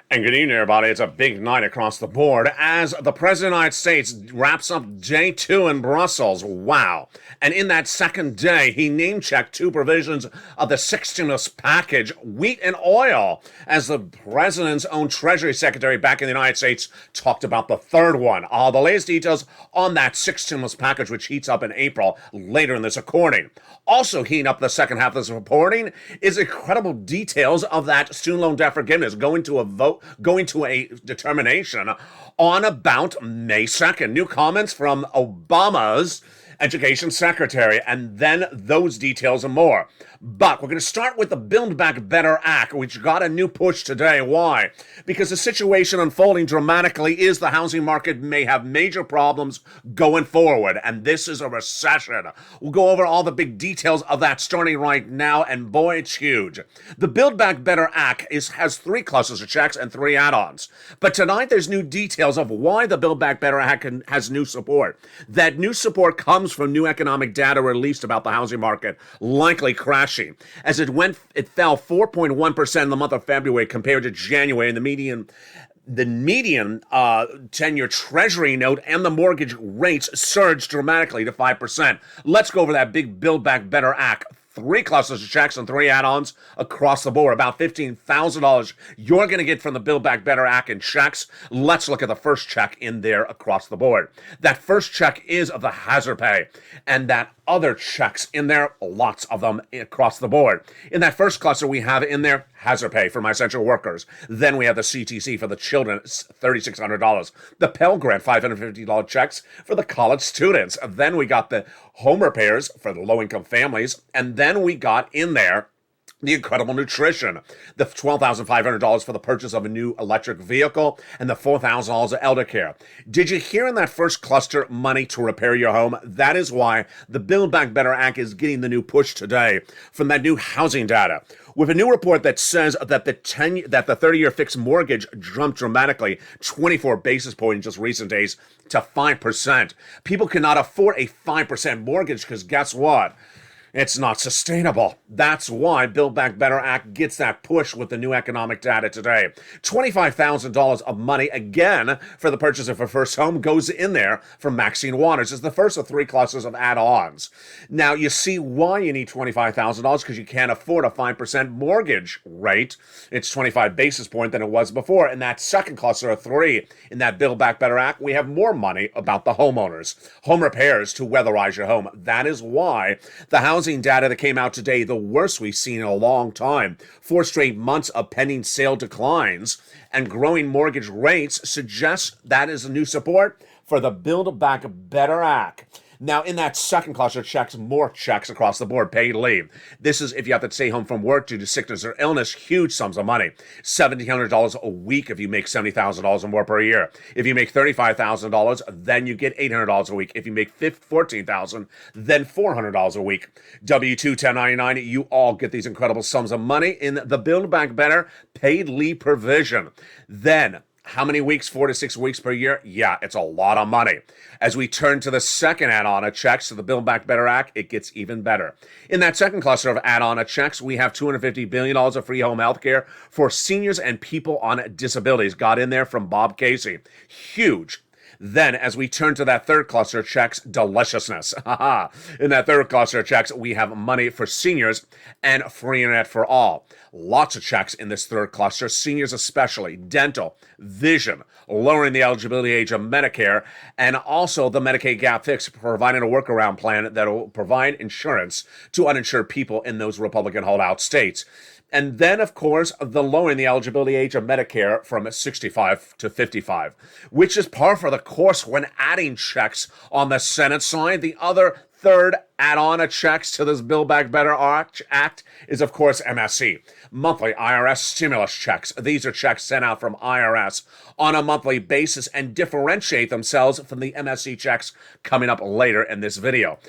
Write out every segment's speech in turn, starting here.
And good evening, everybody. It's a big night across the board as the President of the United States wraps up day two in Brussels. Wow. And in that second day, he name-checked two provisions of the stimulus package, wheat and oil, as the President's own Treasury Secretary back in the United States talked about the third one. All the latest details on that stimulus package, which heats up in April, later in this recording. Also heating up the second half of this reporting is incredible details of that student loan debt forgiveness going to a determination on about May 2nd. New comments from Obama's education secretary, and then those details and more. But we're going to start with the Build Back Better Act, which got a new push today. Why? Because the situation unfolding dramatically is the housing market may have major problems going forward, and this is a recession. We'll go over all the big details of that starting right now, and boy, it's huge. The Build Back Better Act has three clusters of checks and three add-ons. But tonight, there's new details of why the Build Back Better Act has new support. That new support comes from new economic data released about the housing market likely crashing. As it fell 4.1% in the month of February compared to January, and the median 10-year Treasury note and the mortgage rates surged dramatically to 5%. Let's go over that big Build Back Better Act. Three clusters of checks and three add-ons across the board. About $15,000 you're going to get from the Build Back Better Act in checks. Let's look at the first check in there across the board. That first check is of the hazard pay, and that other checks in there, lots of them across the board. In that first cluster, we have in there hazard pay for my essential workers. Then we have the CTC for the children, $3,600. The Pell Grant, $550 checks for the college students. Then we got the home repairs for the low-income families. And then we got in there the incredible nutrition, the $12,500 for the purchase of a new electric vehicle, and the $4,000 of elder care. Did you hear in that first cluster money to repair your home? That is why the Build Back Better Act is getting the new push today from that new housing data. With a new report that says that the 30-year fixed mortgage jumped dramatically, 24 basis points in just recent days, to 5%. People cannot afford a 5% mortgage because guess what? It's not sustainable. That's why Build Back Better Act gets that push with the new economic data today. $25,000 of money, again, for the purchase of a first home goes in there from Maxine Waters. It's the first of three clusters of add-ons. Now, you see why you need $25,000 because you can't afford a 5% mortgage rate. It's 25 basis points than it was before. In that second cluster of three, in that Build Back Better Act, we have more money about the homeowners. Home repairs to weatherize your home. That is why the housing data that came out today, the worst we've seen in a long time. 4 straight months of pending sale declines and growing mortgage rates suggests that is a new support for the Build Back Better Act. Now, in that second cluster, checks, more checks across the board, paid leave. This is if you have to stay home from work due to sickness or illness, huge sums of money. $1,700 a week if you make $70,000 or more per year. If you make $35,000, then you get $800 a week. If you make $14,000, then $400 a week. W-2, 1099, you all get these incredible sums of money in the Build Back Better paid leave provision. Then, how many weeks? 4 to 6 weeks per year? Yeah, it's a lot of money. As we turn to the second add-on of checks to the Build Back Better Act, it gets even better. In that second cluster of add-on of checks, we have $250 billion of free home health care for seniors and people on disabilities. Got in there from Bob Casey. Huge. Then, as we turn to that third cluster of checks, deliciousness. In that third cluster of checks, we have money for seniors and free internet for all. Lots of checks in this third cluster, seniors especially, dental, vision, lowering the eligibility age of Medicare, and also the Medicaid gap fix, providing a workaround plan that will provide insurance to uninsured people in those Republican holdout states. And then, of course, the lowering the eligibility age of Medicare from 65 to 55, which is par for the course when adding checks on the Senate side. The other third add-on of checks to this Build Back Better Act is, of course, MSC, monthly IRS stimulus checks. These are checks sent out from IRS on a monthly basis and differentiate themselves from the MSC checks coming up later in this video.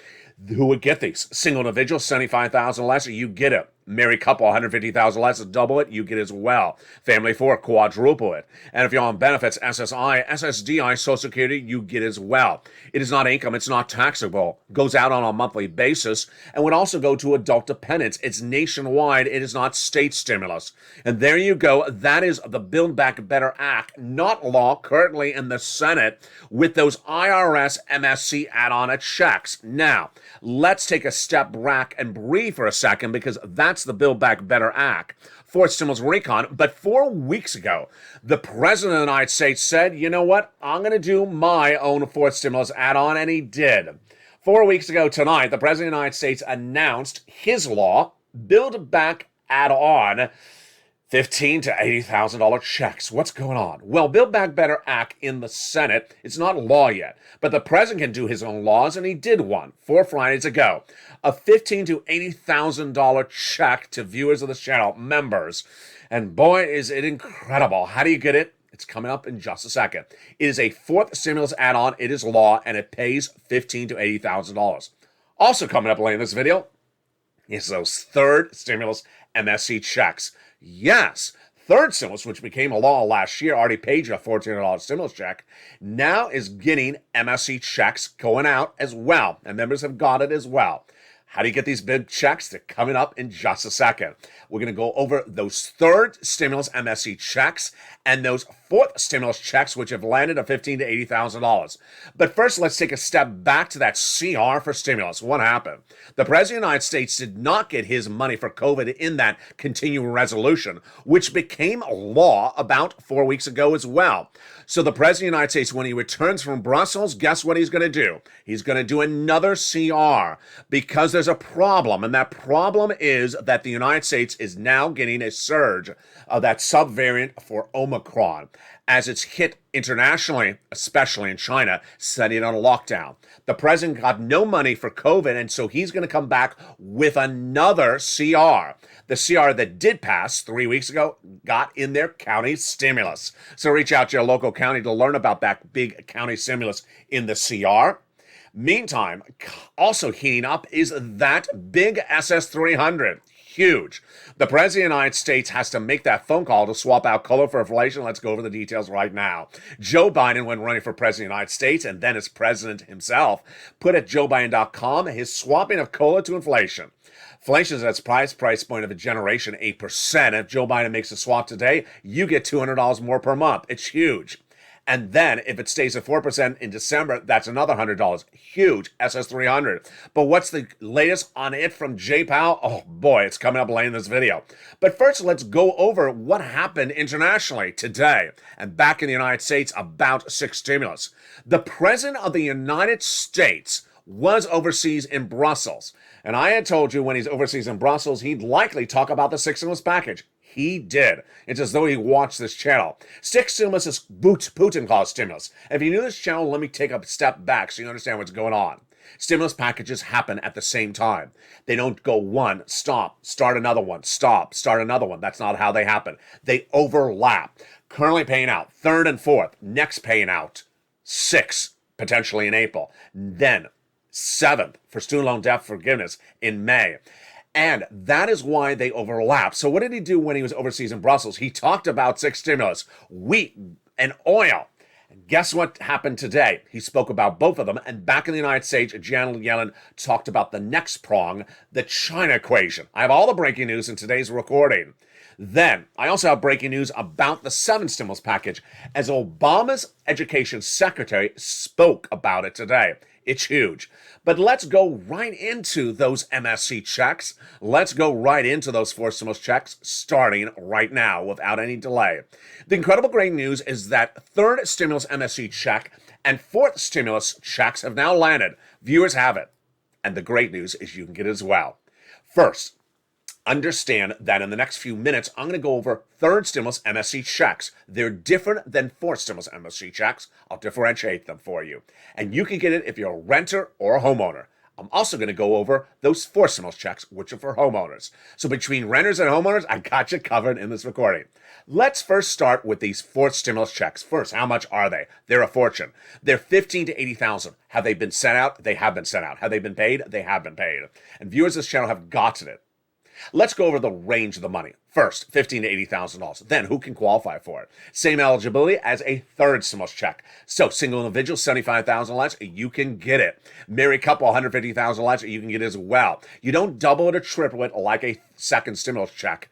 Who would get these? Single individuals, $75,000 less, you get it. Married couple, 150,000 less, double it, you get as well. Family 4, quadruple it. And if you're on benefits, SSI, SSDI, Social Security, you get as well. It is not income, it's not taxable. Goes out on a monthly basis and would also go to adult dependents. It's nationwide, it is not state stimulus. And there you go, that is the Build Back Better Act, not law, currently in the Senate, with those IRS MSC add-on checks. Now, let's take a step back and breathe for a second, because that's the Build Back Better Act. Fourth stimulus recon. But 4 weeks ago, the President of the United States said, you know what, I'm going to do my own fourth stimulus add-on, and he did. 4 weeks ago tonight, the President of the United States announced his law, Build Back Add-on, $15,000 to $80,000 checks. What's going on? Well, Build Back Better Act in the Senate, it's not law yet, but the president can do his own laws, and he did one 4 Fridays ago. A $15,000 to $80,000 check to viewers of the channel, members. And boy, is it incredible. How do you get it? It's coming up in just a second. It is a fourth stimulus add-on. It is law, and it pays $15,000 to $80,000. Also coming up later in this video is those third stimulus MSC checks. Yes, third stimulus, which became a law last year, already paid you a $1,400 stimulus check, now is getting MSC checks going out as well, and members have got it as well. How do you get these big checks? They're coming up in just a second. We're going to go over those third stimulus MSC checks and those fourth stimulus checks, which have landed at $15,000 to $80,000. But first, let's take a step back to that CR for stimulus. What happened? The President of the United States did not get his money for COVID in that continuing resolution, which became law about 4 weeks ago as well. So the President of the United States, when he returns from Brussels, guess what he's going to do? He's going to do another CR, because there's a problem, and that problem is that the United States is now getting a surge of that subvariant for Omicron as it's hit internationally, especially in China, setting on a lockdown. The president got no money for COVID, and so he's going to come back with another CR. The CR that did pass 3 weeks ago got in their county stimulus. So reach out to your local county to learn about that big county stimulus in the CR. Meantime, also heating up is that big SS300. Huge. The President of the United States has to make that phone call to swap out cola for inflation. Let's go over the details right now. Joe Biden, when running for President of the United States, and then as president himself, put at joebiden.com his swapping of cola to inflation. Inflation is at its price point of a generation, 8%. If Joe Biden makes a swap today, you get $200 more per month. It's huge. And then if it stays at 4% in December, that's another $100. Huge, SS300. But what's the latest on it from Jay Powell? Oh boy, it's coming up late in this video. But first, let's go over what happened internationally today and back in the United States about six stimulus. The President of the United States was overseas in Brussels. And I had told you when he's overseas in Brussels, he'd likely talk about the six stimulus package. He did. It's as though he watched this channel. Six stimulus is Putin calls stimulus. If you knew this channel, let me take a step back so you understand what's going on. Stimulus packages happen at the same time. They don't go one, stop, start another one, stop, start another one. That's not how they happen. They overlap. Currently paying out, third and fourth. Next paying out, six, potentially in April. Then, seventh for student loan debt forgiveness in May. And that is why they overlap. So what did he do when he was overseas in Brussels? He talked about six stimulus, wheat and oil. And guess what happened today? He spoke about both of them. And back in the United States, Janet Yellen talked about the next prong, the China equation. I have all the breaking news in today's recording. Then, I also have breaking news about the seventh stimulus package, as Obama's education secretary spoke about it today. It's huge. But let's go right into those MSC checks. Let's go right into those four stimulus checks, starting right now without any delay. The incredible great news is that third stimulus MSC check and fourth stimulus checks have now landed. Viewers have it. And the great news is you can get it as well. First, understand that in the next few minutes, I'm going to go over third stimulus MSC checks. They're different than fourth stimulus MSC checks. I'll differentiate them for you. And you can get it if you're a renter or a homeowner. I'm also going to go over those fourth stimulus checks, which are for homeowners. So between renters and homeowners, I got you covered in this recording. Let's first start with these fourth stimulus checks. First, how much are they? They're a fortune. They're $15,000 to $80,000. Have they been sent out? They have been sent out. Have they been paid? They have been paid. And viewers of this channel have gotten it. Let's go over the range of the money. First, $15,000 to $80,000. Then, who can qualify for it? Same eligibility as a third stimulus check. So, single individual, $75,000 less, you can get it. Married couple, $150,000 less, you can get it as well. You don't double it or triple it like a second stimulus check.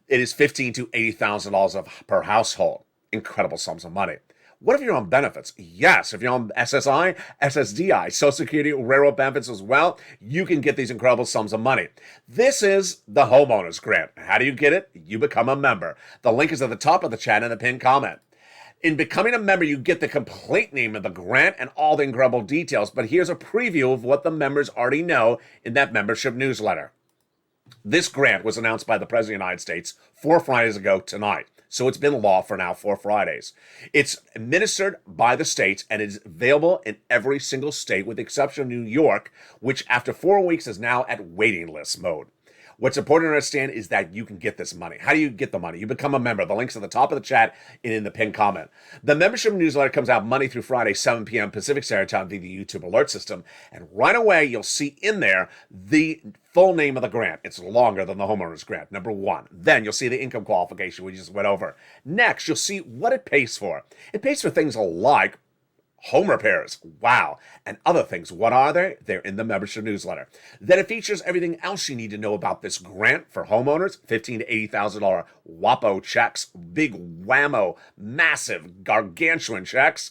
It is $15,000 to $80,000 per household. Incredible sums of money. What if you're on benefits? Yes, if you're on SSI, SSDI, Social Security, railroad benefits as well, you can get these incredible sums of money. This is the homeowners grant. How do you get it? You become a member. The link is at the top of the chat in the pinned comment. In becoming a member, you get the complete name of the grant and all the incredible details, but here's a preview of what the members already know in that membership newsletter. This grant was announced by the President of the United States 4 Fridays ago tonight. So it's been law for now 4 Fridays. It's administered by the states and is available in every single state with the exception of New York, which after 4 weeks is now at waiting list mode. What's important to understand is that you can get this money. How do you get the money? You become a member. The link's at the top of the chat and in the pinned comment. The membership newsletter comes out Monday through Friday, 7 p.m. Pacific Standard Time via the YouTube alert system. And right away, you'll see in there the full name of the grant. It's longer than the homeowners grant, number 1. Then you'll see the income qualification we just went over. Next, you'll see what it pays for. It pays for things like home repairs, wow, and other things. What are they? They're in the membership newsletter. Then it features everything else you need to know about this grant for homeowners, $15,000 to $80,000 WAPO checks, big whammo, massive, gargantuan checks.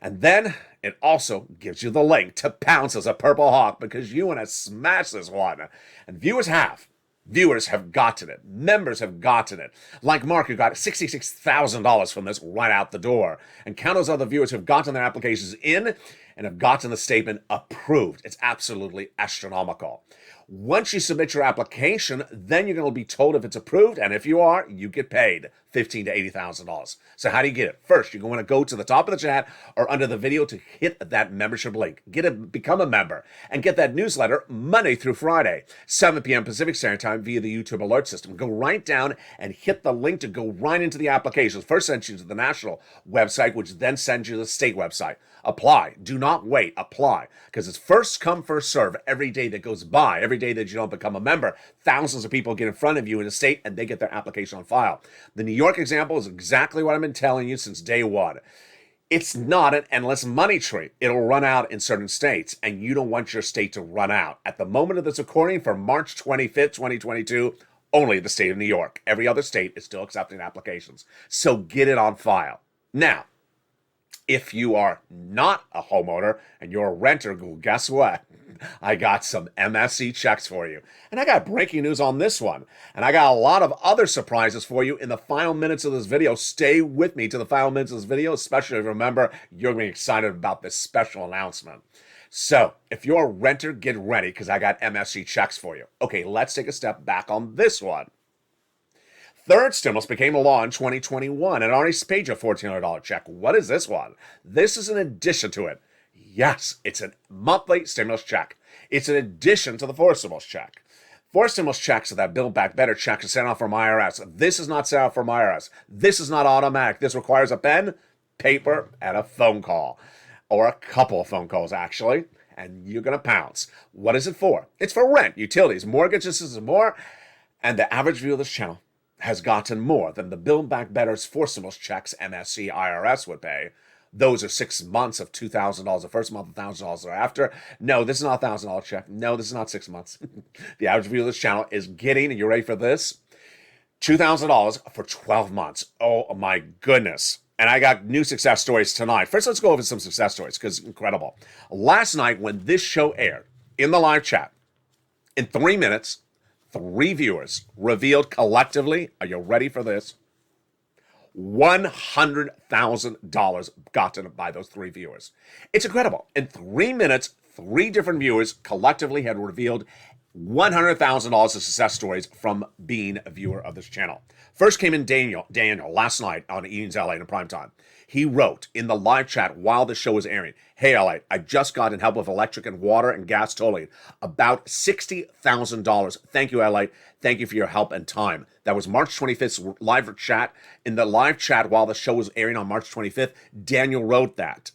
And then it also gives you the link to pounce as a Purple Hawk because you want to smash this one. And viewers have. Viewers have gotten it. Members have gotten it. Like Mark, who got $66,000 from this right out the door. And countless other viewers have gotten their applications in and have gotten the statement approved. It's absolutely astronomical. Once you submit your application, then you're going to be told if it's approved, and if you are, you get paid $15,000 to $80,000. So how do you get it? First, you're going to go to the top of the chat or under the video to hit that membership link. Become a member, and get that newsletter Monday through Friday, 7 p.m. Pacific Standard Time via the YouTube alert system. Go right down and hit the link to go right into the applications. First sends you to the national website, which then sends you to the state website. Apply. Do not wait. Apply. Because it's first come, first serve. Every day that goes by, every day that you don't become a member, thousands of people get in front of you in the state and they get their application on file. The New York example is exactly what I've been telling you since day one. It's not an endless money tree. It'll run out in certain states, and you don't want your state to run out. At the moment of this recording, for March 25th, 2022, only the state of New York. Every other state is still accepting applications. So get it on file. Now, if you are not a homeowner and you're a renter, well, guess what? I got some MSC checks for you. And I got breaking news on this one. And I got a lot of other surprises for you in the final minutes of this video. Stay with me to the final minutes of this video, especially if you remember, you're going to be excited about this special announcement. So, if you're a renter, get ready because I got MSC checks for you. Okay, let's take a step back on this one. Third stimulus became a law in 2021 and already paid you a $1,400 check. What is this one? This is an addition to it. Yes, it's a monthly stimulus check. It's an addition to the 4th stimulus check. 4 stimulus checks are that Build Back Better check is sent out from IRS. This is not sent out from IRS. This is not automatic. This requires a pen, paper, and a phone call. Or a couple of phone calls, actually. And you're going to pounce. What is it for? It's for rent, utilities, mortgages, and more. And the average viewer of this channel has gotten more than the Build Back Better's 4 stimulus checks MSC IRS would pay. Those are 6 months of $2,000 the first month, $1,000 thereafter. No, this is not a $1,000 check. No, this is not 6 months. The average viewer of this channel is getting, and you're ready for this, $2,000 for 12 months. Oh my goodness. And I got new success stories tonight. First, let's go over some success stories because it's incredible. Last night when this show aired in the live chat, in 3 minutes, 3 viewers revealed collectively, are you ready for this? $100,000 gotten by those 3 viewers. It's incredible. In 3 minutes, 3 different viewers collectively had revealed $100,000 of success stories from being a viewer of this channel. First came in Daniel last night on Eden's LA in prime time. He wrote in the live chat while the show was airing, "Hey LA, I just got in help with electric and water and gas tolling. About $60,000. Thank you, LA. Thank you for your help and time." That was March 25th's live chat. In the live chat while the show was airing on March 25th, Daniel wrote that.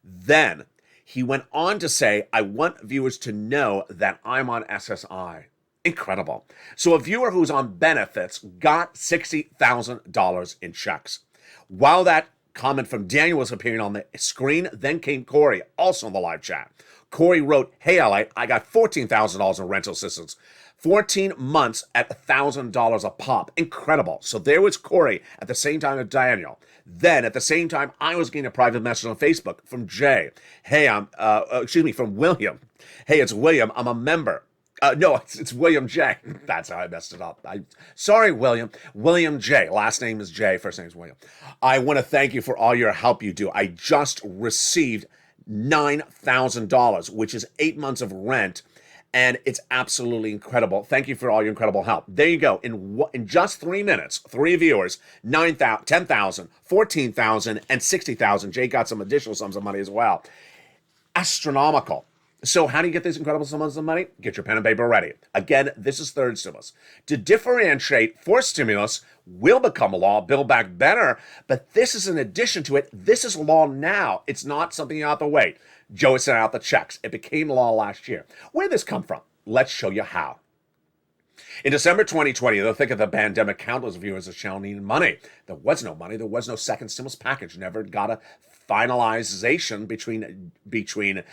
Then he went on to say, "I want viewers to know that I'm on SSI. Incredible. So a viewer who's on benefits got $60,000 in checks. While that comment from Daniel was appearing on the screen, then came Corey, also in the live chat. Corey wrote, "Hey, Lalate, I got $14,000 in rental assistance. 14 months at $1,000 a pop." Incredible. So there was Corey at the same time as Daniel. Then at the same time, I was getting a private message on Facebook from Jay. Hey, from William. Hey, it's William. I'm a member. No, it's William J. That's how I messed it up. Sorry, William. William J. Last name is J. First name is William. I want to thank you for all your help you do. I just received $9,000, which is 8 months of rent, and it's absolutely incredible. Thank you for all your incredible help. There you go. In just 3 minutes, 3 viewers, 9,000, 10,000, 14,000, and 60,000. Jay got some additional sums of money as well. Astronomical. So how do you get these incredible sums of money? Get your pen and paper ready. Again, this is third stimulus. To differentiate, fourth stimulus will become law, Build Back Better, but this is in addition to it. This is law now. It's not something you have to wait. Joe sent out the checks. It became law last year. Where did this come from? Let's show you how. In December 2020, in the thick of the pandemic, countless viewers of the channel needed money. There was no money. There was no second stimulus package. Never got a finalization between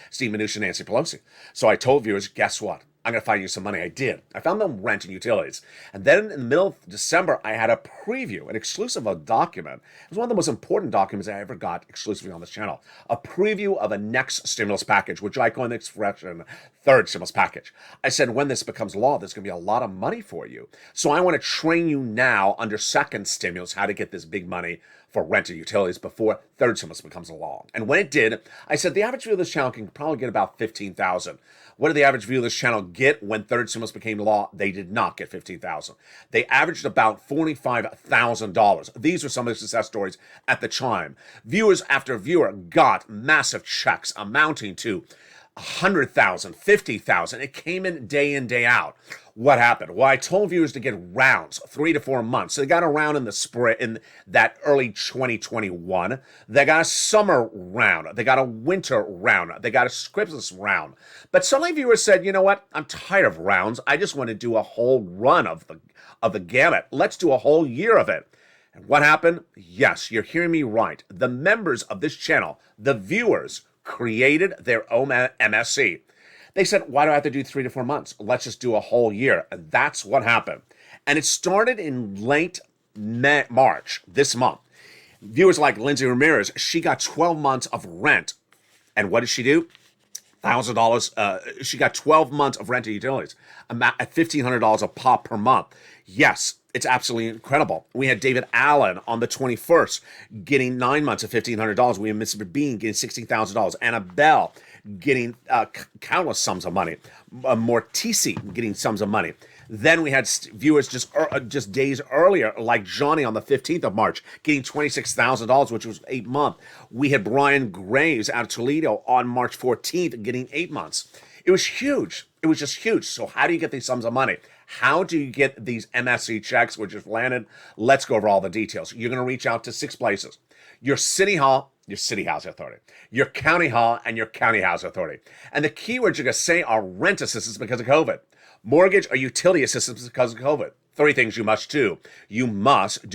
Steve Mnuchin and Nancy Pelosi. So I told viewers, guess what? I'm going to find you some money. I did. I found them rent and utilities. And then in the middle of December, I had a preview, an exclusive document. It was one of the most important documents I ever got exclusively on this channel. A preview of a next stimulus package, which I coined the expression third stimulus package. I said, when this becomes law, there's going to be a lot of money for you. So I want to train you now under second stimulus how to get this big money for rent and utilities before third stimulus becomes a law. And when it did, I said the average viewer of this channel can probably get about 15,000. What did the average viewer of this channel get when third stimulus became law? They did not get 15,000. They averaged about $45,000. These were some of the success stories at the time. Viewers after viewer got massive checks amounting to 100,000, 50,000. It came in, day out. What happened? Well, I told viewers to get rounds, 3 to 4 months. So they got a round in the spring, in that early 2021. They got a summer round. They got a winter round. They got a Christmas round. But suddenly viewers said, you know what? I'm tired of rounds. I just want to do a whole run of the gamut. Let's do a whole year of it. And what happened? Yes, you're hearing me right. The members of this channel, the viewers, created their own MSC. They said, why do I have to do 3 to 4 months? Let's just do a whole year. And that's what happened. And it started in late March, this month. Viewers like Lindsay Ramirez, she got 12 months of rent. And what did she do? $1,000. She got 12 months of rent and utilities at $1,500 a pop per month. Yes, it's absolutely incredible. We had David Allen on the 21st getting 9 months of $1,500. We had Mr. Bean getting $16,000. Annabelle getting countless sums of money. Mortici getting sums of money. Then we had viewers just days earlier, like Johnny on the 15th of March, getting $26,000, which was 8 months. We had Brian Graves out of Toledo on March 14th getting 8 months. It was huge. It was just huge. So how do you get these sums of money? How do you get these MSC checks, which have landed? Let's go over all the details. You're going to reach out to 6 places. Your city hall, your city housing authority, your county hall, and your county housing authority. And the keywords you're going to say are rent assistance because of COVID, mortgage or utility assistance because of COVID. 3 things you must do. You must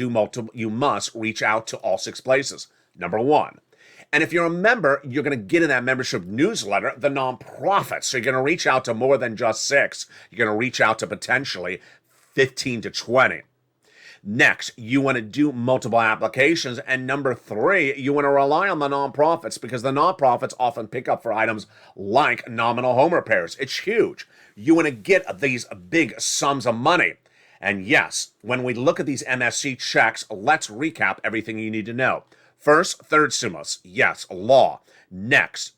reach out to all 6 places. Number 1. And if you're a member, you're going to get in that membership newsletter, the nonprofits. So you're going to reach out to more than just 6. You're going to reach out to potentially 15 to 20. Next, you want to do multiple applications. And number 3, you want to rely on the nonprofits because the nonprofits often pick up for items like nominal home repairs. It's huge. You want to get these big sums of money. And yes, when we look at these MSC checks, let's recap everything you need to know. First, third stimulus. Yes, law. Next,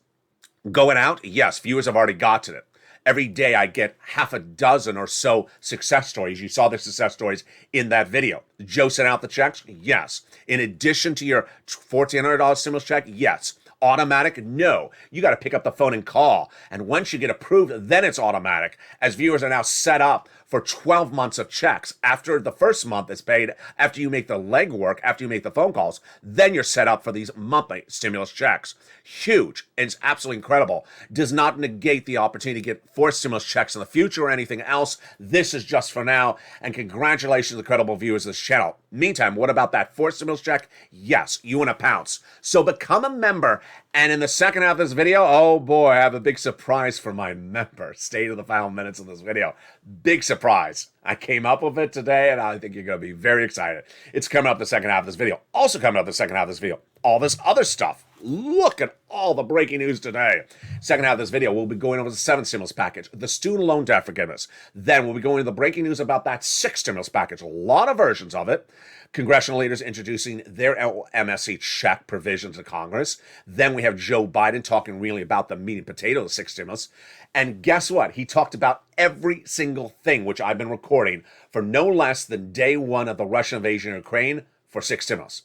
going out. Yes, viewers have already gotten it. Every day I get half a dozen or so success stories. You saw the success stories in that video. Joe sent out the checks? Yes. In addition to your $1,400 stimulus check? Yes. Automatic? No. You got to pick up the phone and call. And once you get approved, then it's automatic, as viewers are now set up for 12 months of checks. After the first month is paid, after you make the legwork, after you make the phone calls, then you're set up for these monthly stimulus checks. Huge. It's absolutely incredible. Does not negate the opportunity to get 4 stimulus checks in the future or anything else. This is just for now. And congratulations to the credible viewers of this channel. Meantime, what about that 4th stimulus check? Yes, you want to pounce. So become a member. And in the second half of this video, oh boy, I have a big surprise for my member. Stay to the final minutes of this video. Big surprise. I came up with it today, and I think you're going to be very excited. It's coming up the second half of this video. Also coming up the second half of this video, all this other stuff. Look at all the breaking news today. Second half of this video, we'll be going over the 7th stimulus package, the student loan debt forgiveness. Then we'll be going to the breaking news about that 6th stimulus package. A lot of versions of it. Congressional leaders introducing their MSC check provisions to Congress. Then we have Joe Biden talking really about the meat and potato of the 6th stimulus. And guess what? He talked about every single thing, which I've been recording for no less than day 1 of the Russian invasion of Ukraine for 6th stimulus.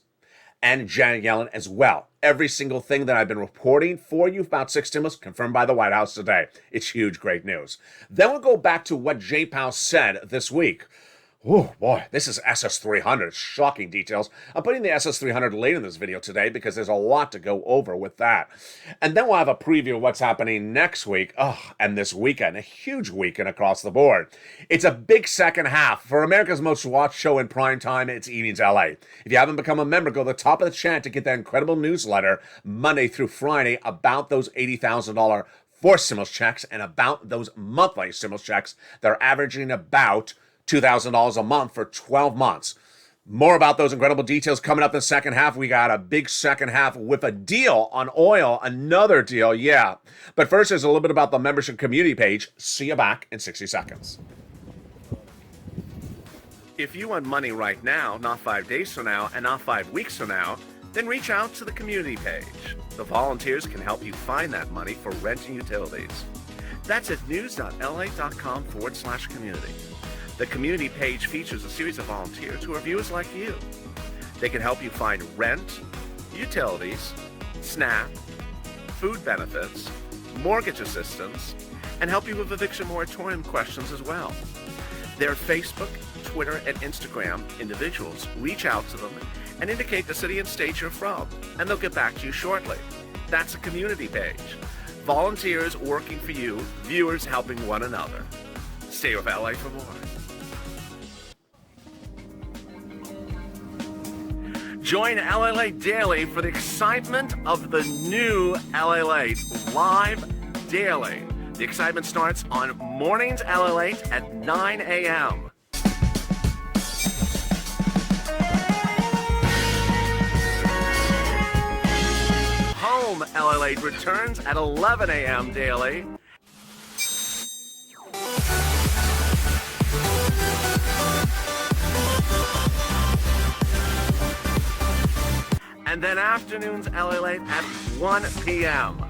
And Janet Yellen as well. Every single thing that I've been reporting for you about 6th stimulus confirmed by the White House today. It's huge, great news. Then we'll go back to what Jay Powell said this week. Oh boy, this is SS300. Shocking details. I'm putting the SS300 late in this video today because there's a lot to go over with that. And then we'll have a preview of what's happening next week. And this weekend. A huge weekend across the board. It's a big second half. For America's most watched show in prime time, it's Evenings LA. If you haven't become a member, go to the top of the chat to get that incredible newsletter Monday through Friday about those $80,000 4th stimulus checks and about those monthly stimulus checks that are averaging about $2,000 a month for 12 months. More about those incredible details coming up in the second half. We got a big second half with a deal on oil, another deal, yeah. But first, there's a little bit about the membership community page. See you back in 60 seconds. If you want money right now, not 5 days from now, and not 5 weeks from now, then reach out to the community page. The volunteers can help you find that money for rent and utilities. That's at news.la.com/community. The community page features a series of volunteers who are viewers like you. They can help you find rent, utilities, SNAP, food benefits, mortgage assistance, and help you with eviction moratorium questions as well. Their Facebook, Twitter, and Instagram individuals reach out to them and indicate the city and state you're from, and they'll get back to you shortly. That's a community page. Volunteers working for you, viewers helping one another. Stay with LA for more. Join LA Daily for the excitement of the new LA live daily. The excitement starts on mornings LA at 9 a.m. Home LA returns at 11 a.m. daily. And then afternoons LA at 1 p.m.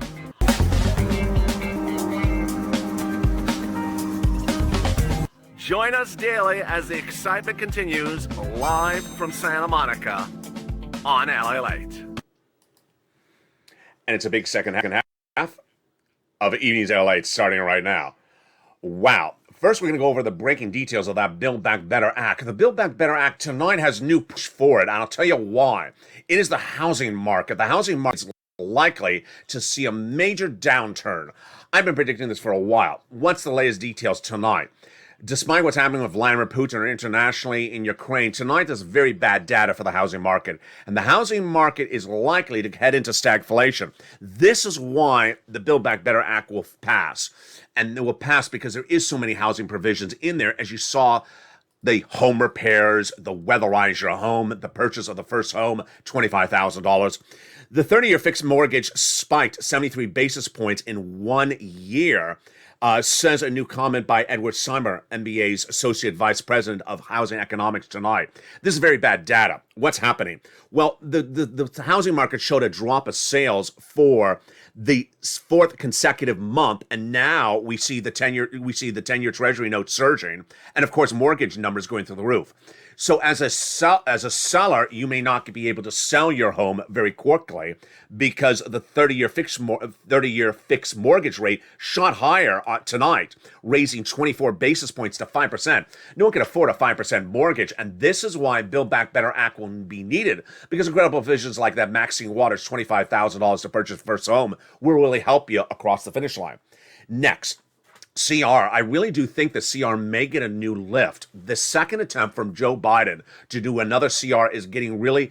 Join us daily as the excitement continues live from Santa Monica on LA Late. And it's a big second half of Evenings LA starting right now. Wow. First, we're going to go over the breaking details of that Build Back Better Act. The Build Back Better Act tonight has new push for it, and I'll tell you why. It is the housing market. The housing market is likely to see a major downturn. I've been predicting this for a while. What's the latest details tonight? Despite what's happening with Vladimir Putin internationally in Ukraine, tonight there's very bad data for the housing market. And the housing market is likely to head into stagflation. This is why the Build Back Better Act will pass. And it will pass because there is so many housing provisions in there, as you saw the home repairs, the weatherize your home, the purchase of the first home, $25,000. The 30-year fixed mortgage spiked 73 basis points in 1 year. Says a new comment by Edward Seimer, NBA's Associate Vice President of Housing Economics tonight. This is very bad data. What's happening? Well, the housing market showed a drop of sales for the 4th consecutive month, and now we see the 10-year Treasury note surging, and of course mortgage numbers going through the roof. So as a seller, you may not be able to sell your home very quickly because the 30-year fixed mortgage rate shot higher tonight, raising 24 basis points to 5%. No one can afford a 5% mortgage, and this is why Build Back Better Act will be needed, because incredible provisions like that maxing Waters $25,000 to purchase first home will really help you across the finish line. Next, CR. I really do think the CR may get a new lift. The second attempt from Joe Biden to do another CR is getting really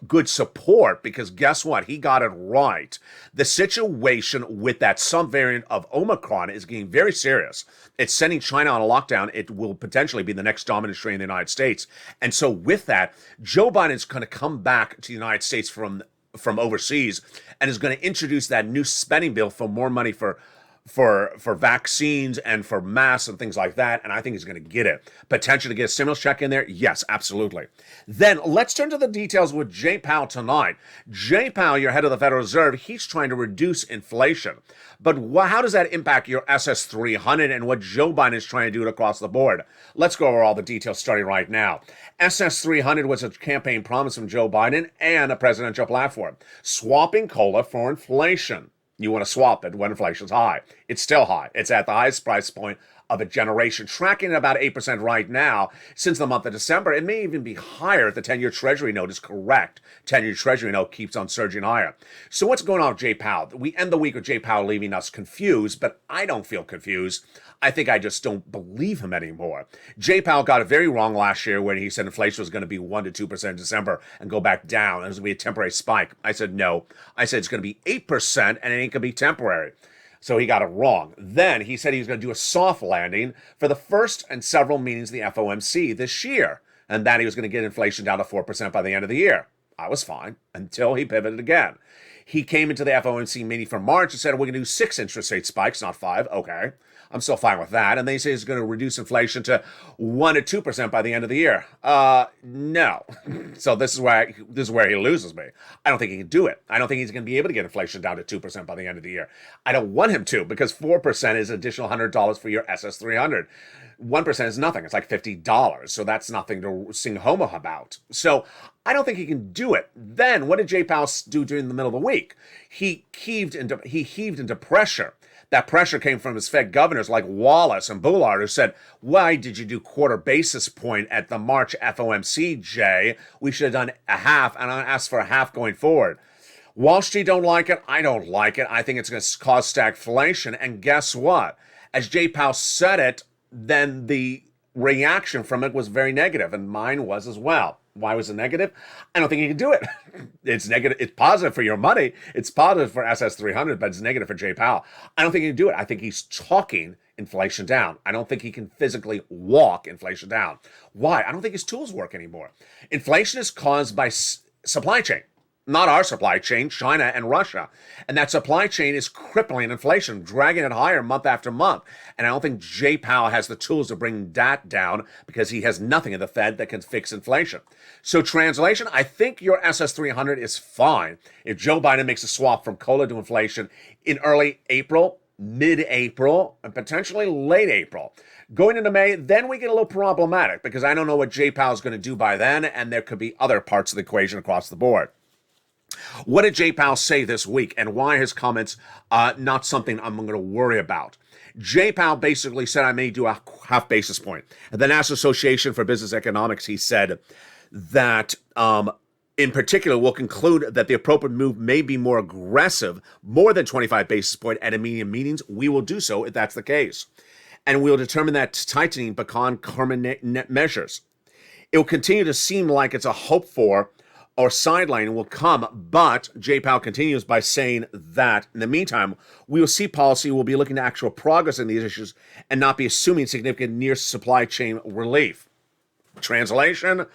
good support, because guess what? He got it right. The situation with that subvariant of Omicron is getting very serious. It's sending China on a lockdown. It will potentially be the next dominant strain in the United States. And so with that, Joe Biden's going to come back to the United States from overseas and is going to introduce that new spending bill for more money for vaccines and for masks and things like that, and I think he's going to get it. Potential to get a stimulus check in there? Yes, absolutely. Then let's turn to the details with Jay Powell tonight. Jay Powell, your head of the Federal Reserve, he's trying to reduce inflation. But how does that impact your SS300 and what Joe Biden is trying to do across the board? Let's go over all the details starting right now. SS300 was a campaign promise from Joe Biden and a presidential platform, swapping COLA for inflation. You want to swap it when inflation's high. It's still high. It's at the highest price point of a generation, tracking at about 8% right now since the month of December. It may even be higher if the 10-year Treasury note is correct. 10-year Treasury note keeps on surging higher. So what's going on with Jay Powell? We end the week with Jay Powell leaving us confused, but I don't feel confused. I think I just don't believe him anymore. Jay Powell got it very wrong last year when he said inflation was going to be 1% to 2% in December and go back down. It was going to be a temporary spike. I said no. I said it's going to be 8% and it ain't going to be temporary. So he got it wrong. Then he said he was going to do a soft landing for the first and several meetings of the FOMC this year, and that he was going to get inflation down to 4% by the end of the year. I was fine until he pivoted again. He came into the FOMC meeting for March and said, we're going to do 6 interest rate spikes, not 5. Okay. I'm still fine with that. And then he says he's going to reduce inflation to 1% to 2% by the end of the year. No. So this is where he loses me. I don't think he can do it. I don't think he's going to be able to get inflation down to 2% by the end of the year. I don't want him to, because 4% is additional $100 for your SS300. 1% is nothing. It's like $50. So that's nothing to sing home about. So I don't think he can do it. Then what did Jay Powell do during the middle of the week? He heaved into pressure. That pressure came from his Fed governors like Wallace and Bullard, who said, why did you do quarter basis point at the March FOMC, Jay? We should have done a half, and I asked for a half going forward. Wall Street don't like it. I don't like it. I think it's going to cause stagflation. And guess what? As Jay Powell said it, then the reaction from it was very negative, and mine was as well. Why was it negative? I don't think you can do it. It's negative. It's positive for your money. It's positive for SS300, but it's negative for Jay Powell. I don't think he can do it. I think he's talking inflation down. I don't think he can physically walk inflation down. Why? I don't think his tools work anymore. Inflation is caused by supply chain. Not our supply chain, China and Russia. And that supply chain is crippling inflation, dragging it higher month after month. And I don't think Jay Powell has the tools to bring that down, because he has nothing in the Fed that can fix inflation. So translation, I think your SS300 is fine if Joe Biden makes a swap from COLA to inflation in early April, mid-April, and potentially late April. Going into May, then we get a little problematic, because I don't know what Jay Powell is going to do by then, and there could be other parts of the equation across the board. What did Jay Powell say this week, and why are his comments not something I'm going to worry about? Jay Powell basically said I may do a half basis point. At the National Association for Business Economics, he said that in particular, we'll conclude that the appropriate move may be more aggressive, more than 25 basis point at immediate meetings. We will do so if that's the case. And we'll determine that tightening become permanent measures. It will continue to seem like it's a hope for or sideline will come, but Jay Powell continues by saying that in the meantime, we will see policy will be looking to actual progress in these issues and not be assuming significant near supply chain relief. Translation,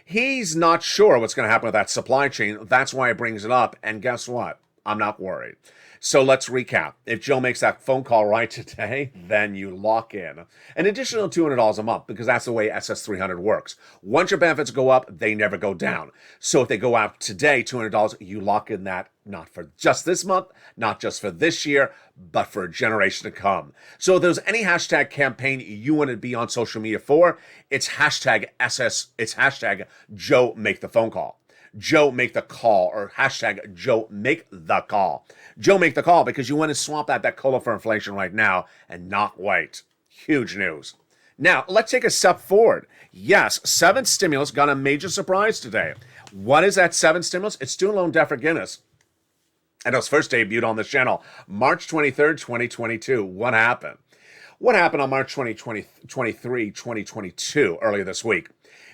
he's not sure what's going to happen with that supply chain. That's why he brings it up. And guess what? I'm not worried. So let's recap. If Joe makes that phone call right today, then you lock in an additional $200 a month, because that's the way SS300 works. Once your benefits go up, they never go down. So if they go out today, $200, you lock in that not for just this month, not just for this year, but for a generation to come. So if there's any hashtag campaign you want to be on social media for, it's hashtag it's hashtag Joe Make the Phone Call. Joe Make the Call, or hashtag Joe Make the Call. Joe Make the Call, because you want to swap out that COLA for inflation right now and not wait. Huge news. Now, let's take a step forward. Yes, seventh stimulus got a major surprise today. What is that seventh stimulus? It's student loan debt forgiveness. And it was first debuted on this channel, March 23rd, 2022. What happened? What happened on March 23, 2022, earlier this week?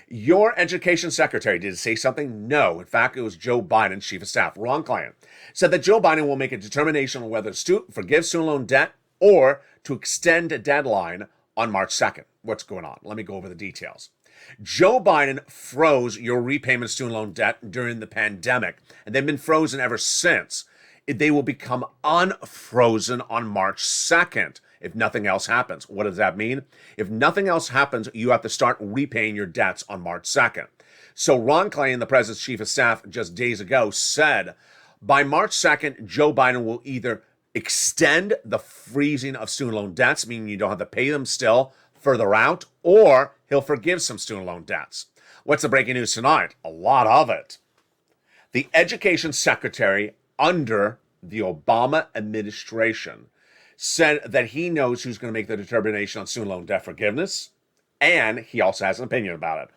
Your education secretary, did it say something? No. In fact, it was Joe Biden, chief of staff, Ron Klain, said that Joe Biden will make a determination on whether to forgive student loan debt or to extend a deadline on March 2nd. What's going on? Let me go over the details. Joe Biden froze your repayment student loan debt during the pandemic, and they've been frozen ever since. They will become unfrozen on March 2nd if nothing else happens. What does that mean? If nothing else happens, you have to start repaying your debts on March 2nd. So Ron Klain, the president's chief of staff, just days ago said, by March 2nd, Joe Biden will either extend the freezing of student loan debts, meaning you don't have to pay them still further out, or he'll forgive some student loan debts. What's the breaking news tonight? A lot of it. The education secretary under the Obama administration said that he knows who's going to make the determination on student loan debt forgiveness, and he also has an opinion about it.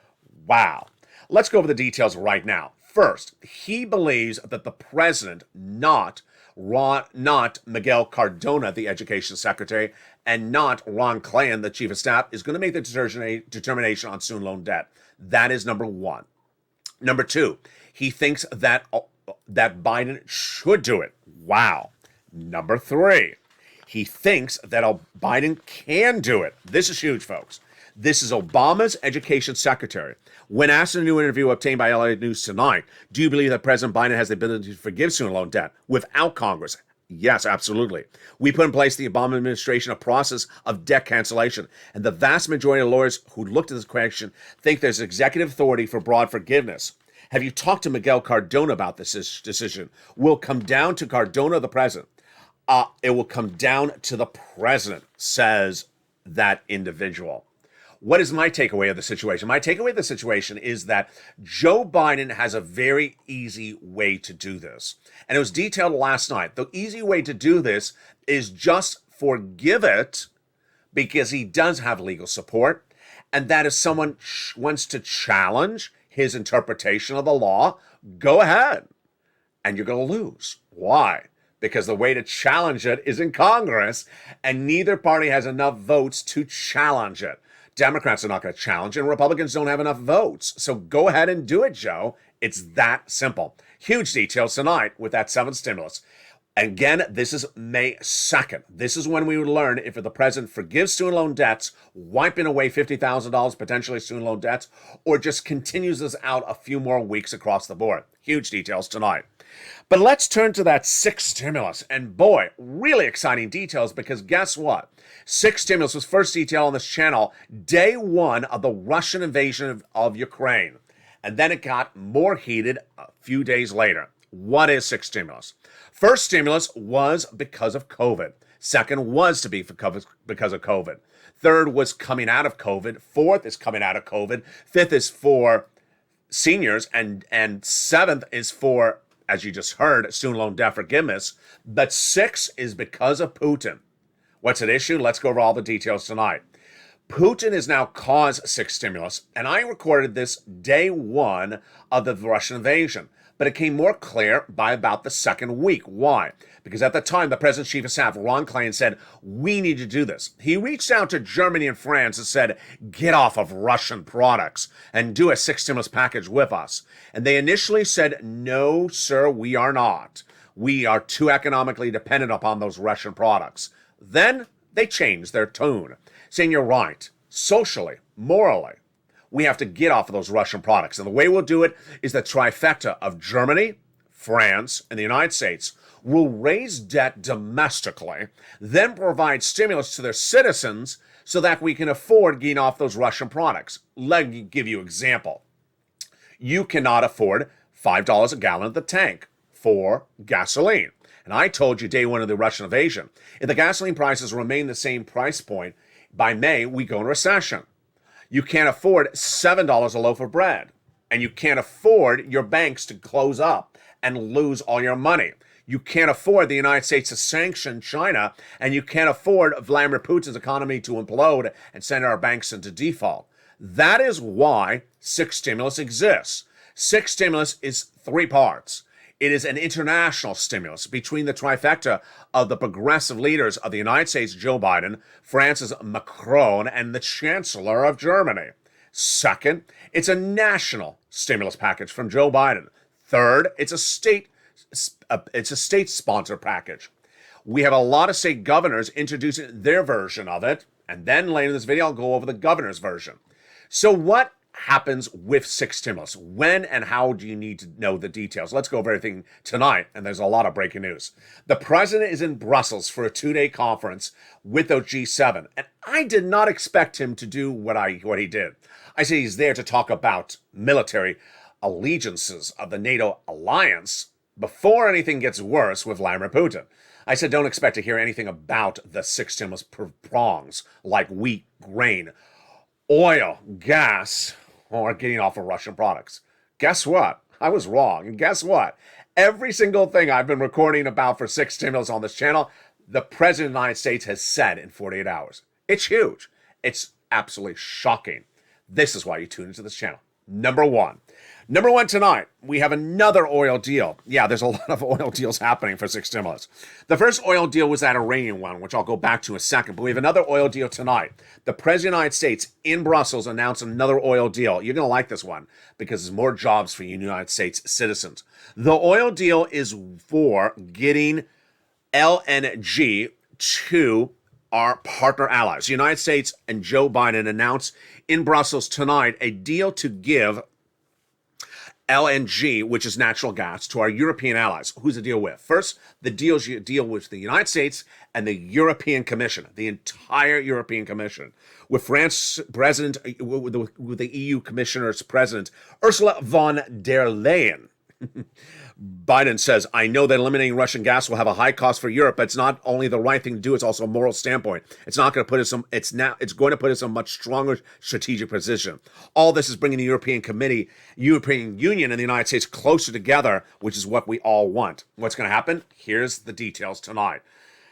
Wow. Let's go over the details right now. First, he believes that the president, not Miguel Cardona, the education secretary, and not Ron Klain, the chief of staff, is going to make the determination on student loan debt. That is number one. Number two, he thinks that Biden should do it. Wow. Number three, he thinks that Biden can do it. This is huge, folks. This is Obama's education secretary. When asked in a new interview obtained by LA News tonight, do you believe that President Biden has the ability to forgive student loan debt without Congress? Yes, absolutely. We put in place the Obama administration a process of debt cancellation, and the vast majority of lawyers who looked at this question think there's executive authority for broad forgiveness. Have you talked to Miguel Cardona about this decision? Will come down to Cardona, the president. It will come down to the president, says that individual. What is my takeaway of the situation? My takeaway of the situation is that Joe Biden has a very easy way to do this. And it was detailed last night. The easy way to do this is just forgive it because he does have legal support. And that if someone wants to challenge his interpretation of the law, go ahead. And you're going to lose. Why? Because the way to challenge it is in Congress, and neither party has enough votes to challenge it. Democrats are not going to challenge it, and Republicans don't have enough votes. So go ahead and do it, Joe. It's that simple. Huge details tonight with that seventh stimulus. Again, this is May 2nd. This is when we would learn if the president forgives student loan debts, wiping away $50,000 potentially student loan debts, or just continues this out a few more weeks across the board. Huge details tonight. But let's turn to that sixth stimulus. And boy, really exciting details, because guess what? Sixth stimulus was first detailed on this channel day one of the Russian invasion of Ukraine. And then it got more heated a few days later. What is sixth stimulus? First stimulus was because of COVID. Second was to be because of COVID. Third was coming out of COVID. Fourth is coming out of COVID. Fifth is for seniors. And seventh is for, as you just heard, student loan debt forgiveness. But sixth is because of Putin. What's at issue? Let's go over all the details tonight. Putin has now caused sixth stimulus, and I recorded this day one of the Russian invasion. But it came more clear by about the second week. Why? Because at the time, the president's chief of staff, Ron Klain, said, we need to do this. He reached out to Germany and France and said, get off of Russian products and do a sixth stimulus package with us. And they initially said, no, sir, we are not. We are too economically dependent upon those Russian products. Then they changed their tune, saying, you're right, socially, morally, we have to get off of those Russian products. And the way we'll do it is the trifecta of Germany, France, and the United States will raise debt domestically, then provide stimulus to their citizens so that we can afford getting off those Russian products. Let me give you an example. You cannot afford $5 a gallon at the tank for gasoline. And I told you day one of the Russian invasion, if the gasoline prices remain the same price point, by May, we go in recession. You can't afford $7 a loaf of bread. And you can't afford your banks to close up and lose all your money. You can't afford the United States to sanction China, and you can't afford Vladimir Putin's economy to implode and send our banks into default. That is why 6 stimulus exists. 6 stimulus is 3 parts. It is an international stimulus between the trifecta of the progressive leaders of the United States, Joe Biden, France's Macron, and the Chancellor of Germany. Second, it's a national stimulus package from Joe Biden. Third, it's a state-sponsored package. We have a lot of state governors introducing their version of it, and then later in this video, I'll go over the governor's version. So what happens with 6 stimulus? When and how do you need to know the details? Let's go over everything tonight, and there's a lot of breaking news. The president is in Brussels for a 2-day conference with the G7, and I did not expect him to do what he did. I say he's there to talk about military allegiances of the NATO alliance before anything gets worse with Vladimir Putin. I said don't expect to hear anything about the 6 stimulus prongs like wheat, grain, oil, gas, or getting off of Russian products. Guess what? I was wrong. And guess what? Every single thing I've been recording about for 6 stimulus on this channel, the President of the United States has said in 48 hours. It's huge. It's absolutely shocking. This is why you tune into this channel. Number one tonight, we have another oil deal. Yeah, there's a lot of oil deals happening for 6 stimulus. The first oil deal was that Iranian one, which I'll go back to in a second, but we have another oil deal tonight. The President of the United States in Brussels announced another oil deal. You're going to like this one because there's more jobs for United States citizens. The oil deal is for getting LNG to our partner allies. The United States and Joe Biden announced in Brussels tonight a deal to give LNG, which is natural gas, to our European allies. Who's the deal with? First, the deal with the United States and the European Commission, the entire European Commission, with France President, with the EU Commissioner's President, Ursula von der Leyen. Biden says, I know that eliminating Russian gas will have a high cost for Europe, but it's not only the right thing to do, it's also a moral standpoint. It's not going to put us it's going to put us in a much stronger strategic position. All this is bringing the European Union and the United States closer together, which is what we all want. What's going to happen? Here's the details tonight.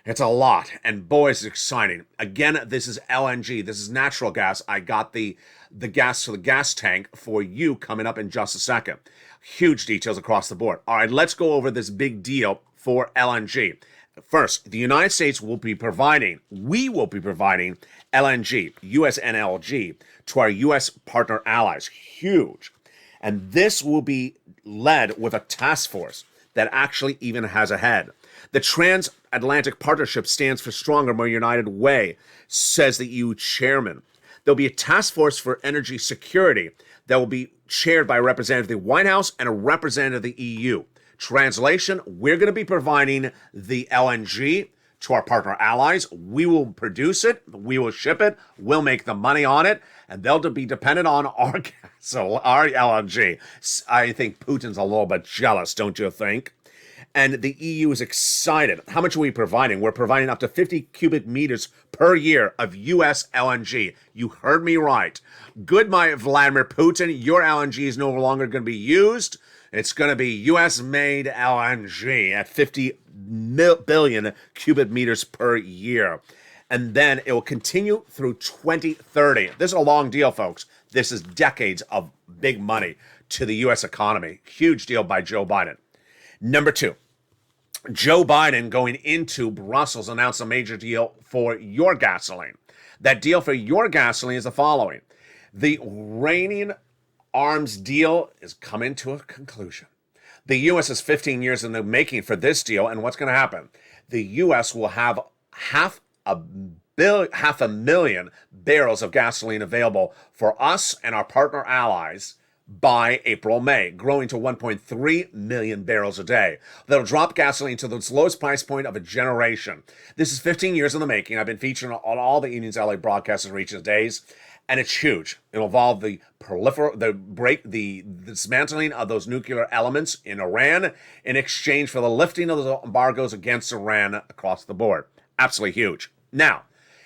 It's a lot, and boy, it's exciting. Again, this is LNG. This is natural gas. I got the gas to the gas tank for you coming up in just a second. Huge details across the board. All right, let's go over this big deal for LNG. First, the United States we will be providing LNG, US NLG, to our US partner allies. Huge. And this will be led with a task force that actually even has a head. The Transatlantic Partnership stands for Stronger, More United Way, says the EU chairman. There'll be a task force for energy security that will be chaired by a representative of the White House and a representative of the EU. Translation, we're going to be providing the LNG to our partner allies. We will produce it, we will ship it, we'll make the money on it, and they'll be dependent on our gas, so our LNG. I think Putin's a little bit jealous, don't you think? And the EU is excited. How much are we providing? We're providing up to 50 cubic meters per year of U.S. LNG. You heard me right. Good, my Vladimir Putin. Your LNG is no longer going to be used. It's going to be U.S.-made LNG at 50 billion cubic meters per year. And then it will continue through 2030. This is a long deal, folks. This is decades of big money to the U.S. economy. Huge deal by Joe Biden. Number two, Joe Biden going into Brussels announced a major deal for your gasoline. That deal for your gasoline is the following. The Iranian arms deal is coming to a conclusion. The U.S. is 15 years in the making for this deal, and what's going to happen? The U.S. will have half a million barrels of gasoline available for us and our partner allies by April, May, growing to 1.3 million barrels a day. That'll drop gasoline to the lowest price point of a generation. This is 15 years in the making. I've been featuring on all the Union's LA broadcasts in recent days. and it's huge. It'll involve the the dismantling of those nuclear elements in Iran in exchange for the lifting of those embargoes against Iran across the board. Absolutely huge. Now,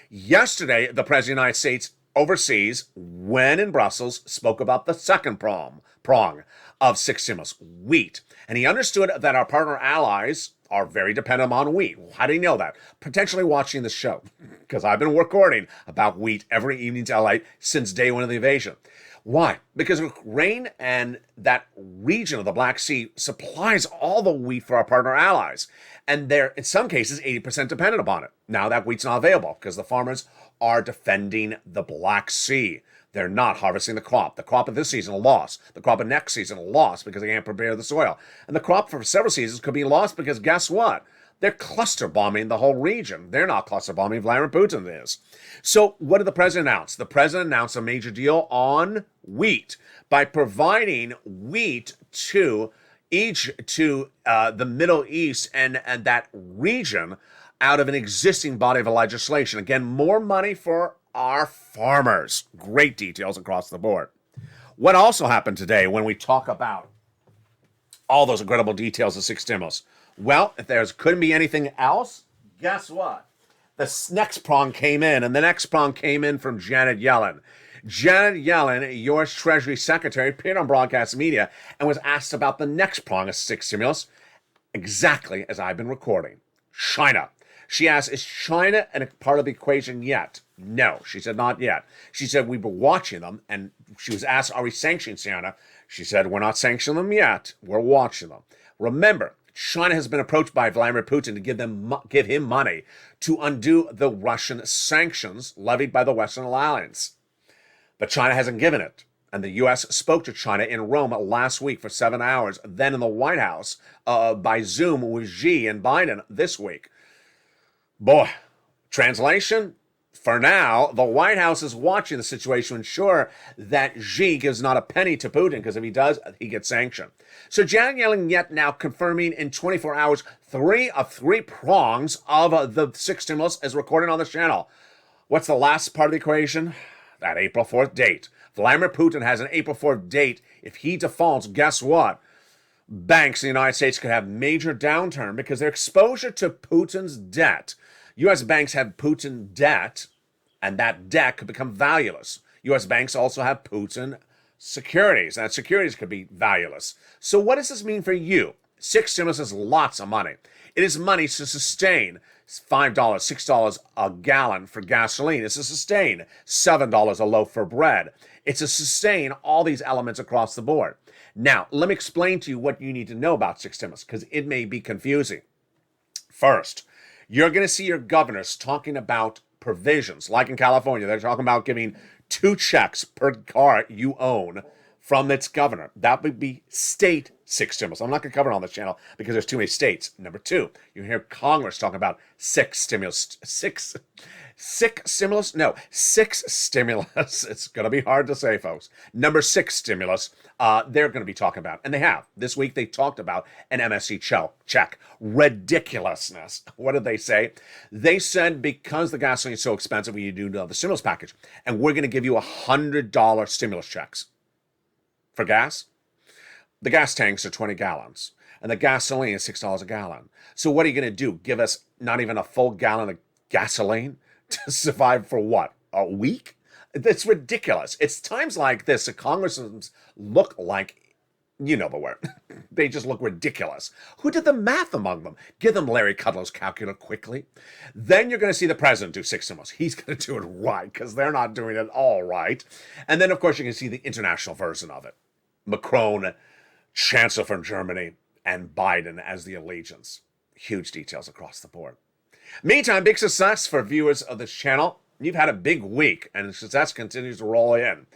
yesterday, the President of the United States overseas, when in Brussels, spoke about the second prong of six stimulus, wheat. And he understood that our partner allies are very dependent on wheat. How do you know that? Potentially watching the show, because I've been recording about wheat every evening to LA since day one of the invasion. Why? Because Ukraine and that region of the Black Sea supplies all the wheat for our partner allies. And they're, in some cases, 80% dependent upon it. Now that wheat's not available because the farmers are defending the Black Sea. They're not harvesting the crop. The crop of this season lost. The crop of next season lost because they can't prepare the soil. And the crop for several seasons could be lost because guess what? They're cluster bombing the whole region. They're not cluster bombing, Vladimir Putin is. So what did the president announce? The president announced a major deal on wheat by providing wheat to the Middle East and that region out of an existing body of legislation. Again, more money for our farmers. Great details across the board. What also happened today when we talk about all those incredible details of six stimulus? Well, if there couldn't be anything else, guess what? The next prong came in, and the next prong came in from Janet Yellen. Janet Yellen, U.S. Treasury Secretary, appeared on broadcast media and was asked about the next prong of six stimulus, exactly as I've been recording. China. She asked, is China a part of the equation yet? No, she said, not yet. She said, we were watching them, and she was asked, are we sanctioning China? She said, we're not sanctioning them yet. We're watching them. Remember, China has been approached by Vladimir Putin to give him money to undo the Russian sanctions levied by the Western Alliance. But China hasn't given it. And the U.S. spoke to China in Rome last week for 7 hours, then in the White House by Zoom with Xi and Biden this week. Boy, translation? For now, the White House is watching the situation to ensure that Xi gives not a penny to Putin, because if he does, he gets sanctioned. So Janet Yellen yet now confirming in 24 hours 3 of 3 prongs of the six stimulus as recorded on this channel. What's the last part of the equation? That April 4th date. Vladimir Putin has an April 4th date. If he defaults, guess what? Banks in the United States could have major downturn because their exposure to Putin's debt. U.S. banks have Putin debt, and that debt could become valueless. U.S. banks also have Putin securities, and that securities could be valueless. So what does this mean for you? Six stimulus is lots of money. It is money to sustain $5, $6 a gallon for gasoline. It's to sustain $7 a loaf for bread. It's to sustain all these elements across the board. Now, let me explain to you what you need to know about six stimulus, because it may be confusing. First, you're going to see your governors talking about provisions, like in California. They're talking about giving 2 checks per car you own from its governor. That would be state six stimulus. I'm not going to cover it on this channel because there's too many states. Number 2, you hear Congress talking about six stimulus. It's going to be hard to say, folks. Number 6 stimulus, they're going to be talking about, and they have. This week they talked about an MSC check. Ridiculousness. What did they say? They said because the gasoline is so expensive, we do the stimulus package, and we're going to give you $100 stimulus checks. For gas? The gas tanks are 20 gallons, and the gasoline is $6 a gallon. So what are you going to do? Give us not even a full gallon of gasoline to survive for what? A week? It's ridiculous. It's times like this that congressmen look like, you know the word. They just look ridiculous. Who did the math among them? Give them Larry Kudlow's calculator quickly. Then you're going to see the president do six stimulus. He's going to do it right because they're not doing it all right. And then, of course, you can see the international version of it. Macron, Chancellor from Germany, and Biden as the allegiance. Huge details across the board. Meantime, big success for viewers of this channel. You've had a big week, and the success continues to roll in.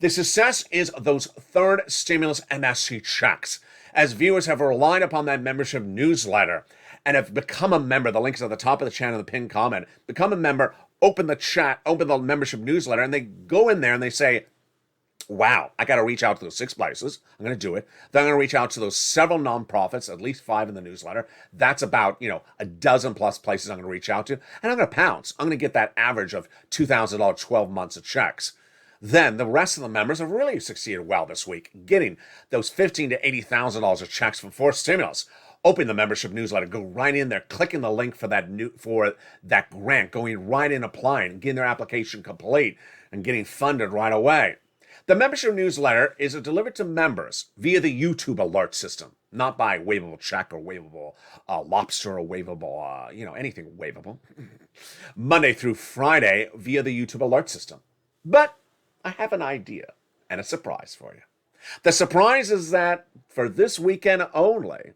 The success is those third stimulus MSC checks, as viewers have relied upon that membership newsletter and have become a member. The link's at the top of the channel in the pinned comment. Become a member, open the chat, open the membership newsletter, and they go in there and they say, wow, I got to reach out to those 6 places. I'm going to do it. Then I'm going to reach out to those several nonprofits, at least 5 in the newsletter. That's about, a dozen plus places I'm going to reach out to. And I'm going to pounce. I'm going to get that average of $2,000, 12 months of checks. Then the rest of the members have really succeeded well this week, getting those $15,000 to $80,000 of checks from forced stimulus. Open the membership newsletter, go right in there, clicking the link for that grant, going right in, applying, getting their application complete, and getting funded right away. The membership newsletter is delivered to members via the YouTube alert system, not by waivable check or waivable lobster or waivable, anything waivable. Monday through Friday via the YouTube alert system. But I have an idea and a surprise for you. The surprise is that for this weekend only,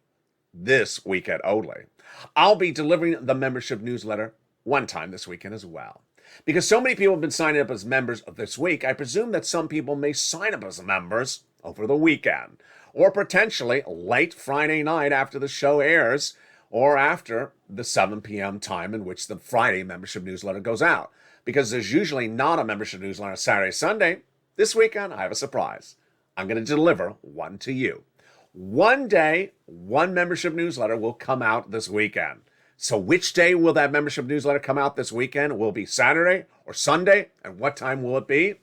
I'll be delivering the membership newsletter one time this weekend as well. Because so many people have been signing up as members this week, I presume that some people may sign up as members over the weekend, or potentially late Friday night after the show airs, or after the 7 p.m. time in which the Friday membership newsletter goes out. Because there's usually not a membership newsletter Saturday, Sunday. This weekend, I have a surprise. I'm going to deliver one to you. One day, one membership newsletter will come out this weekend. So which day will that membership newsletter come out this weekend? Will it be Saturday or Sunday? And what time will it be?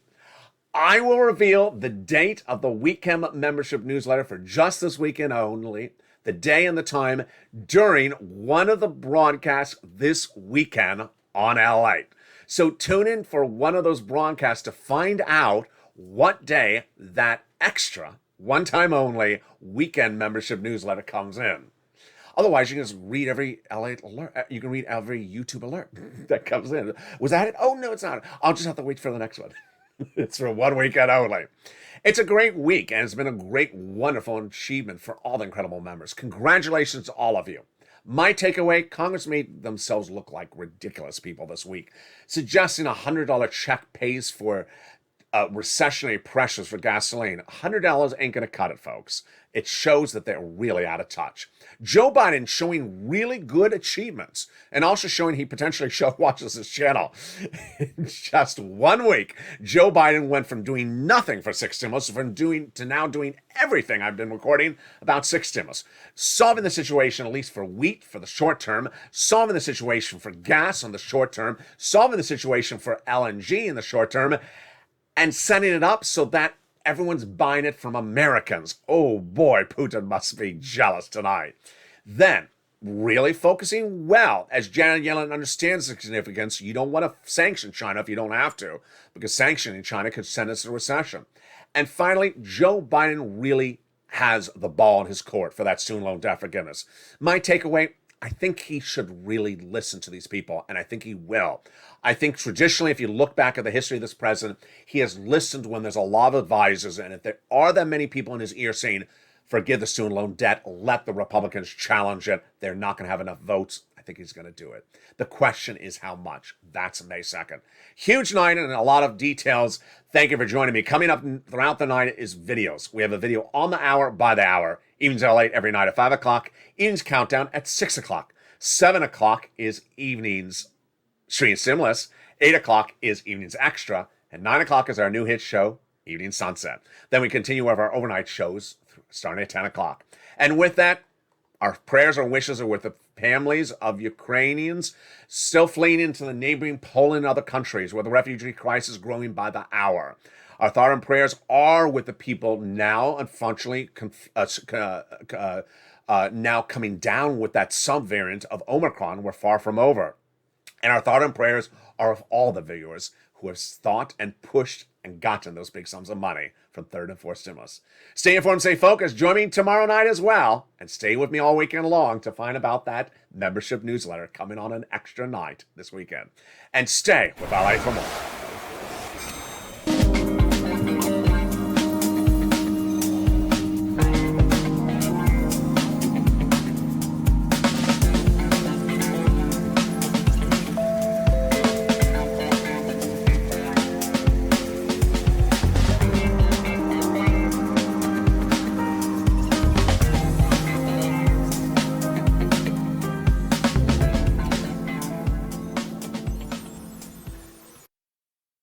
I will reveal the date of the weekend membership newsletter for just this weekend only, the day and the time during one of the broadcasts this weekend on Lalate. So tune in for one of those broadcasts to find out what day that extra, one time only, weekend membership newsletter comes in. Otherwise, you can just read every Lalate alert. You can read every YouTube alert that comes in. Was that it? Oh, no, it's not. I'll just have to wait for the next one. It's for one weekend only. It's a great week, and it's been a great, wonderful achievement for all the incredible members. Congratulations to all of you. My takeaway, Congress made themselves look like ridiculous people this week, suggesting a $100 check pays for recessionary pressures for gasoline. $100 ain't going to cut it, folks. It shows that they're really out of touch. Joe Biden showing really good achievements and also showing he potentially watches this channel. In just 1 week, Joe Biden went from doing nothing for 6 stimulus to now doing everything I've been recording about 6 stimulus. Solving the situation, at least for wheat for the short term, solving the situation for gas on the short term, solving the situation for LNG in the short term, and setting it up so that everyone's buying it from Americans. Oh boy, Putin must be jealous tonight. Then, really focusing well, as Janet Yellen understands the significance, you don't want to sanction China if you don't have to, because sanctioning China could send us to recession. And finally, Joe Biden really has the ball in his court for that student loan debt forgiveness. My takeaway, I think he should really listen to these people, and I think he will. I think traditionally, if you look back at the history of this president, he has listened when there's a lot of advisors, and if there are that many people in his ear saying, forgive the student loan debt, let the Republicans challenge it, they're not going to have enough votes, I think he's going to do it. The question is how much. That's May 2nd. Huge night and a lot of details. Thank you for joining me. Coming up throughout the night is videos. We have a video on the hour, by the hour. Evenings are late every night at 5 o'clock. Evenings countdown at 6 o'clock. 7 o'clock is evenings Stream Stimulus. 8 o'clock is evenings extra. And 9 o'clock is our new hit show, Evening Sunset. Then we continue with our overnight shows starting at 10 o'clock. And with that, our prayers and wishes are with the families of Ukrainians still fleeing into the neighboring Poland and other countries where the refugee crisis is growing by the hour. Our thought and prayers are with the people now, unfortunately, now coming down with that subvariant of Omicron. We're far from over. And our thought and prayers are of all the viewers who have thought and pushed and gotten those big sums of money from third and fourth stimulus. Stay informed, stay focused. Join me tomorrow night as well. And stay with me all weekend long to find about that membership newsletter coming on an extra night this weekend. And stay with Lalate for more.